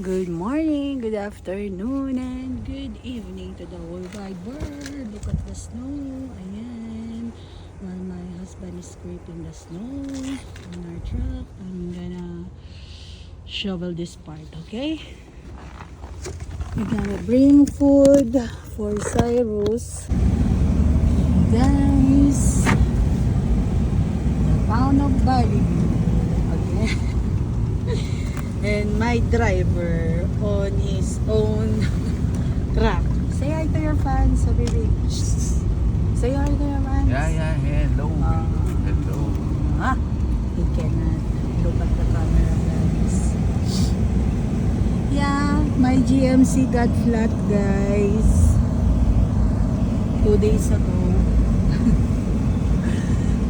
Good morning, good afternoon, and good evening to the whole wide world. Look at the snow. Ayan. While my husband is scraping the snow on our truck, I'm gonna shovel this part, okay? We're gonna bring food for Cyrus. Guys, the town of Bali. Okay. And my driver on his own truck. Say hi to your fans, so baby. Say hi to your fans. Yeah, hello. Hello. He cannot look at the camera, guys. Yeah, my GMC got flat, guys. 2 days ago.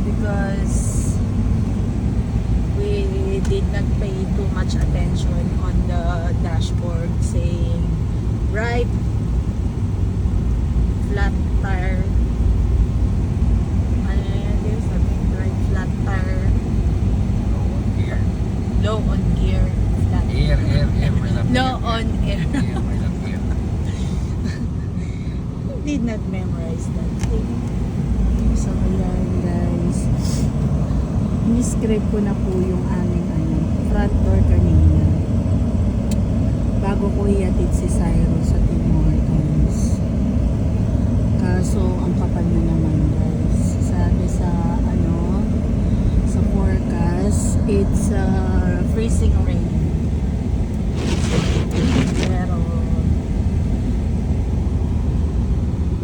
Because we did not pay too much attention on the dashboard saying right flat tire, ano yan, there's something right flat tire, low on gear, flat Air. My love low on air. Air, my love air. Did not memorize that thing. So ayan, guys, in-script ko na po yung aming front door kanina bago ko iatid si Cyrus sa Tim Hortons. Kaso ang kapal na naman, guys. Sabi sa sa forecast, it's freezing rain. Pero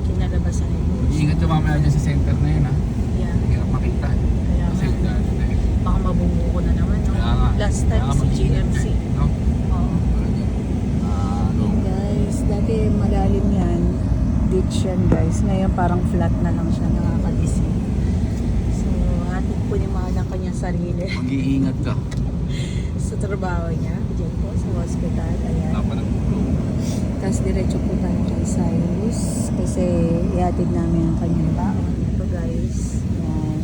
kinalabasan ito. Ingat ka mamaya dyan sa center na yun, ha? Yeah. Hirap makita. Kaya Kasi nga, baka mabunggo ko na naman, no? Kaya nga. Last time Kaya si mag-ingat GMC. ka, no? Oo. Yan, guys, dati malalim yan, ditch yan, guys. Ngayon parang flat na lang siya, nakakalising. So hatid po ni Mana kanyang sarili Mag-iingat ka. sa trabaho niya diyan po sa hospital. Ayan, Dapat nagpulong. tapos diretso po tayo kay Cyrus kasi ihatid namin ang kanyang baon. Ito, guys, yan,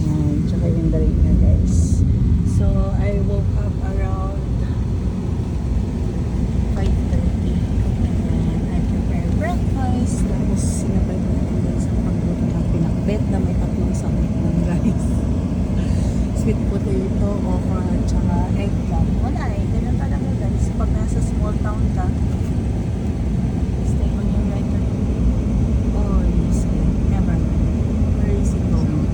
yan, tsaka yung dalig niya, guys. So I woke up around 5:30 and I prepared breakfast, tapos sinabay ko na din sa pagluto ng pinakbet na may tatlong sakit ng, guys. Sweet potato, okra, at saka eggplant. Wala eh, ganun talaga, guys. Pag nasa small town ka, stay on your right or always never mind. Where is it going?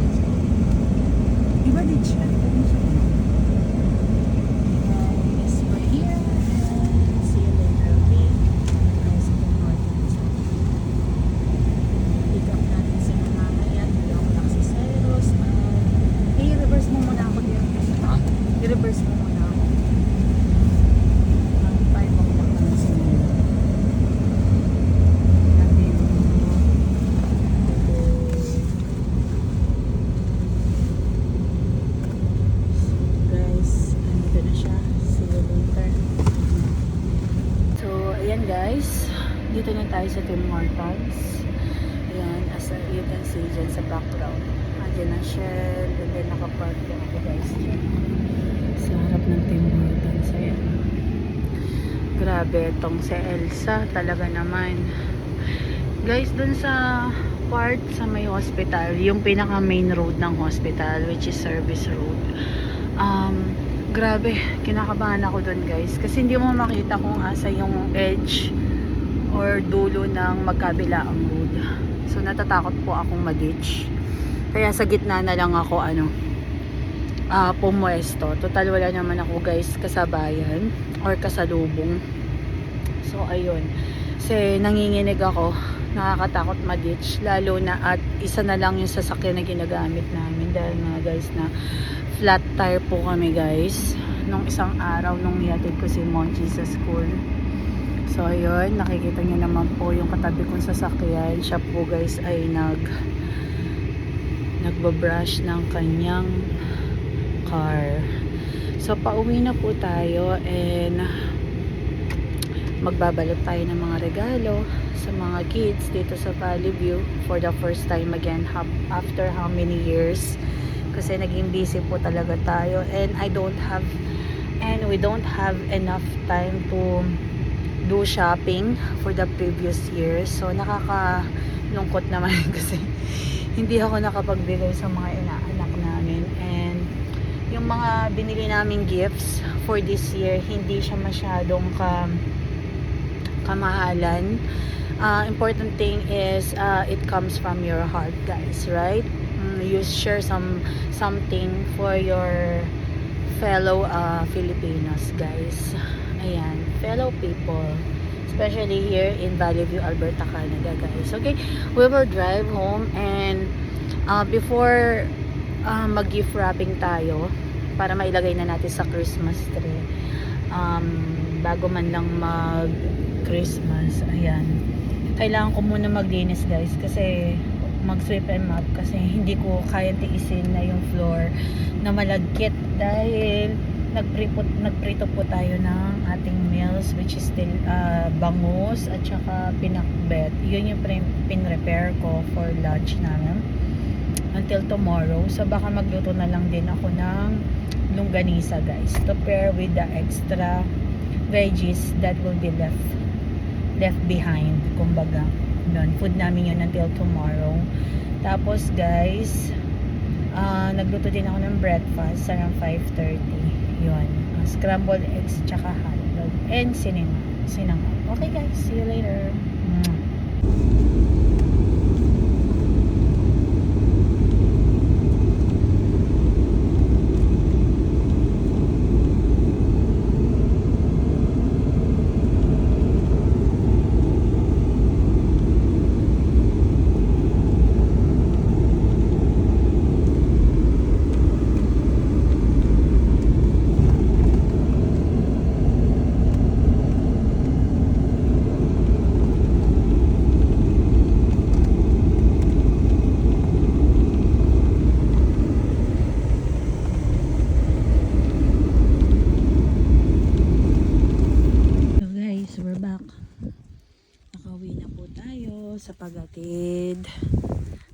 Iba din siya. Guys, we're here. And see you later, okay? Guys, good morning. Pick up natin si Mama yan. Bigyan ko lang si Cyrus. I-reverse mo muna ako dito. Ha? I-reverse mo muna ako. 5 o'clock na si Mama. Natin guys, andito na siya. See you later. So, ayan, guys. Dito na tayo sa Tim Hortons. Ayan, as you can see dyan sa background. Andyan ang Shell. And then nakapark po ako, guys, dyan. Sa harap ng Tim Hortons. Ayan. Grabe, itong si Elsa. Talaga naman. Guys, dun sa part sa may hospital, yung pinaka main road ng hospital, which is service road. Grabe, kinakabahan ako dun, guys. Kasi hindi mo makita kung asa yung edge or dulo ng magkabilaang road. So natatakot po akong ma-ditch. Kaya sa gitna na lang ako pumuesto. Total wala naman ako, guys, kasabayan or kasalubong. So ayun. Kasi nanginginig ako, nakakatakot ma-ditch, lalo na at isa na lang yung sasakyan na ginagamit namin dahil nga, guys, na flat tire po kami, guys, nung isang araw nung ihatid ko si Monchi sa school. So ayun, nakikita niyo naman po yung katabi kong sasakyan. Siya po, guys, ay nagbabrush ng kanyang car. So pauwi na po tayo and magbabalot tayo ng mga regalo sa mga kids dito sa Valley View for the first time again after how many years, kasi naging busy po talaga tayo and I don't have and we don't have enough time to do shopping for the previous year. So nakakalungkot naman kasi hindi ako nakapagbigay sa mga inaanak namin, and yung mga binili naming gifts for this year hindi siya masyadong kamahalan. Important thing is it comes from your heart, guys, right? You share something for your fellow Filipinos, guys. Ayan, fellow people, especially here in Valley View, Alberta, Canada, guys. Okay, we will drive home, and before mag-gift wrapping tayo para mailagay na natin sa Christmas tree, bago man lang mag Christmas, ayan, kailangan ko muna maglinis, guys, kasi mag-sweep and mop, kasi hindi ko kaya tiisin na yung floor na malagkit dahil nagprito po tayo ng ating meals, which is still bangus at saka pinakbet. Yun yung pin-repair ko for lunch namin until tomorrow. So baka magluto na lang din ako ng longganisa, guys, to pair with the extra veggies that will be left behind, kumbaga. Yun, food namin yun until tomorrow. Tapos, guys, nagluto din ako ng breakfast around 5:30. Yun, scrambled eggs tsaka hotdog and sinangag. Okay, guys, see you later. Sa paghatid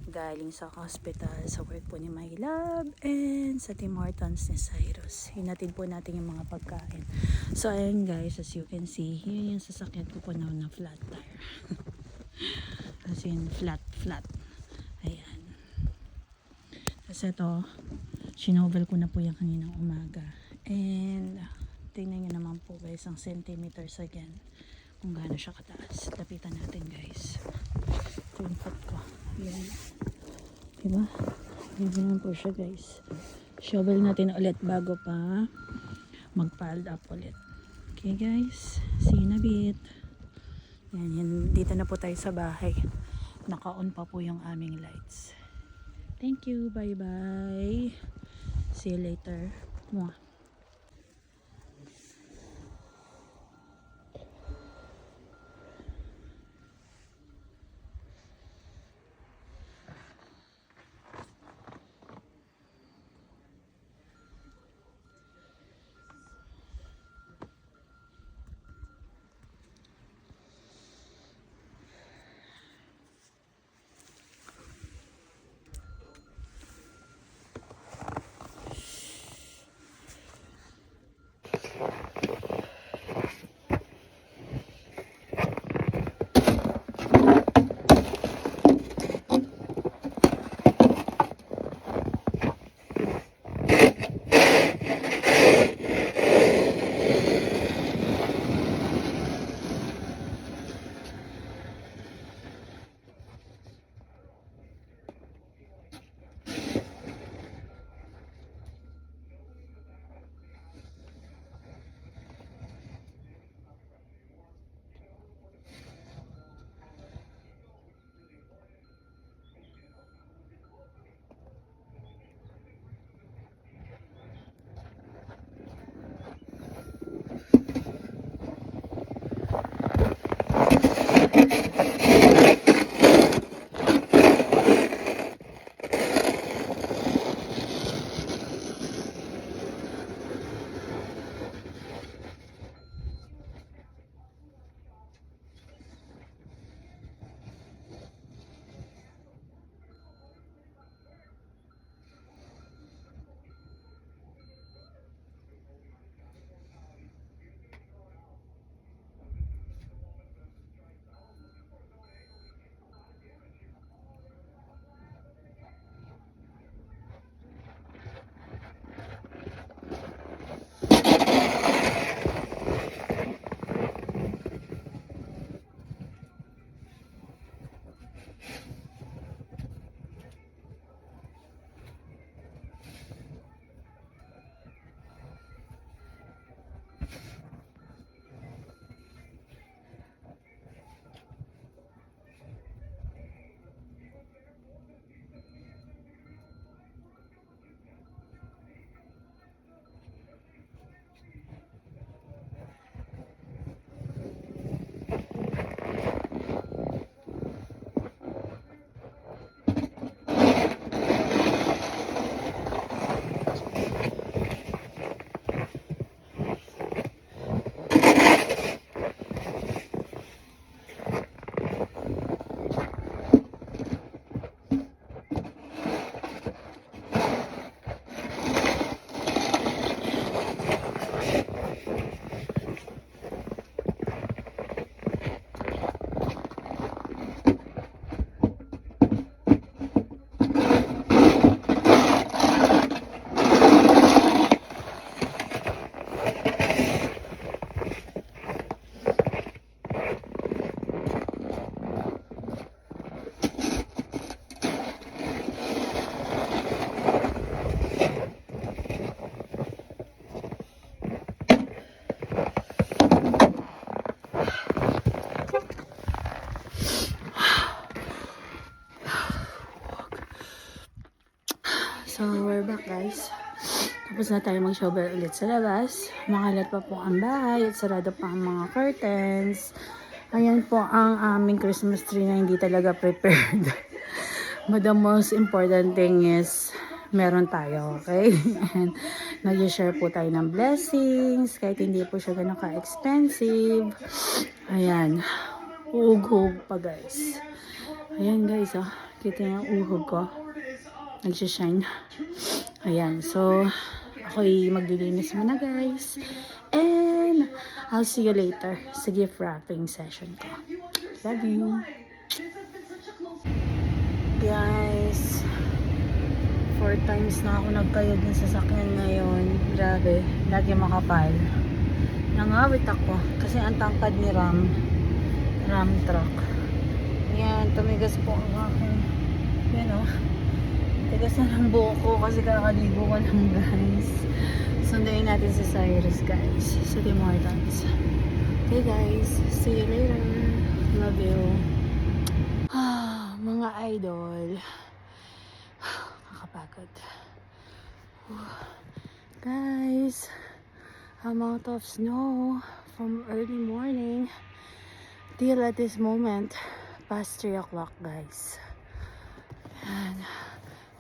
galing sa hospital sa work po ni My Love and sa Tim Hortons ni Cyrus. Hinatid po natin yung mga pagkain. So ayan, guys, as you can see, yun yung sasakyan ko po na flat tire. As in flat. Ayan. Kasi ito, shinovel ko na po yung kaninang umaga. And tingnan nyo naman po, guys, ang centimeters again kung gaano siya kataas. Lapitan natin, guys. Ito yung foot ko. Yan. Diba? Yan naman po siya, guys. Shovel natin ulit bago pa mag-piled up ulit. Okay, guys. See you in a bit. Yan. Dito na po tayo sa bahay. Naka-on pa po yung aming lights. Thank you. Bye-bye. See you later. Mwah. So, we're back guys. Tapos na tayo mag-shower ulit sa labas. Makalat pa po ang bahay at sarado pa ang mga curtains. Ayan po ang aming Christmas tree na hindi talaga prepared. But the most important thing is meron tayo, okay? And nag-share po tayo ng blessings kahit hindi po siya ganun ka-expensive. Ayan. Uhog pa guys. Ayan guys, oh. Kita yung uhog ko. Nagsishine. Ayan. So, ako'y maglilinis muna guys. And, I'll see you later sa gift wrapping session ko. Love you. Guys, 4 times na ako nagkayod ng sasakyan ngayon. Grabe. Lagi makapal. Nangawit ako. Kasi ang tangkad ni Ram truck. Ayan. Tumigas po ang aking. Yan o. Tigas na ng buhok ko kasi kakaligo ko lang guys. Sundayin natin si Cyrus guys. Sa Tim Hortons. Okay guys. See you later. Love you. Mga idol. Kakapagod. Guys. Amount of snow from early morning till at this moment past 3 o'clock guys. And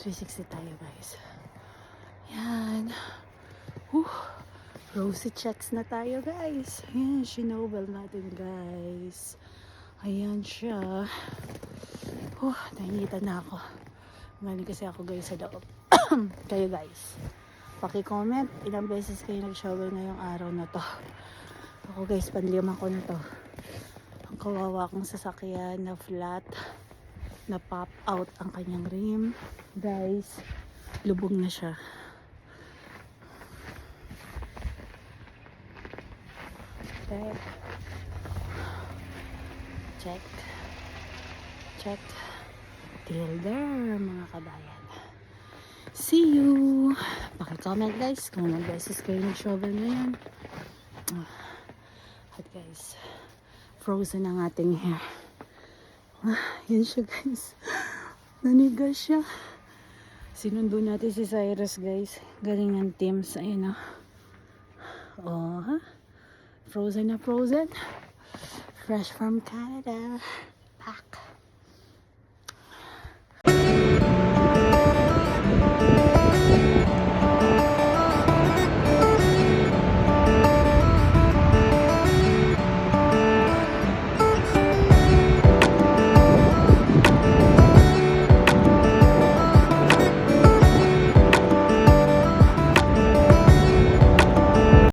360 tayo guys. Yan. Rosy checks na tayo guys. Yan, Shinobel natin guys. Ayan siya. Nainitan na ako. Galing kasi ako guys sa loob. Kayo guys, paki-comment ilang beses kayo nag-shower ngayong araw na to. Ako guys, panlima ko na to. Ang kawawa kong sasakyan na flat, na pop out ang kanyang rim guys, lubog na siya. Check till there mga kabayan. See you. Paki-comment guys kung ilang beses kayo nag-shower ngayon. At guys, frozen ang ating hair. Yan siya guys. Nanigas siya. Sinundo natin si Cyrus guys. Galing ng Teams. Ayun ha. Frozen na frozen. Fresh from Canada. Pack.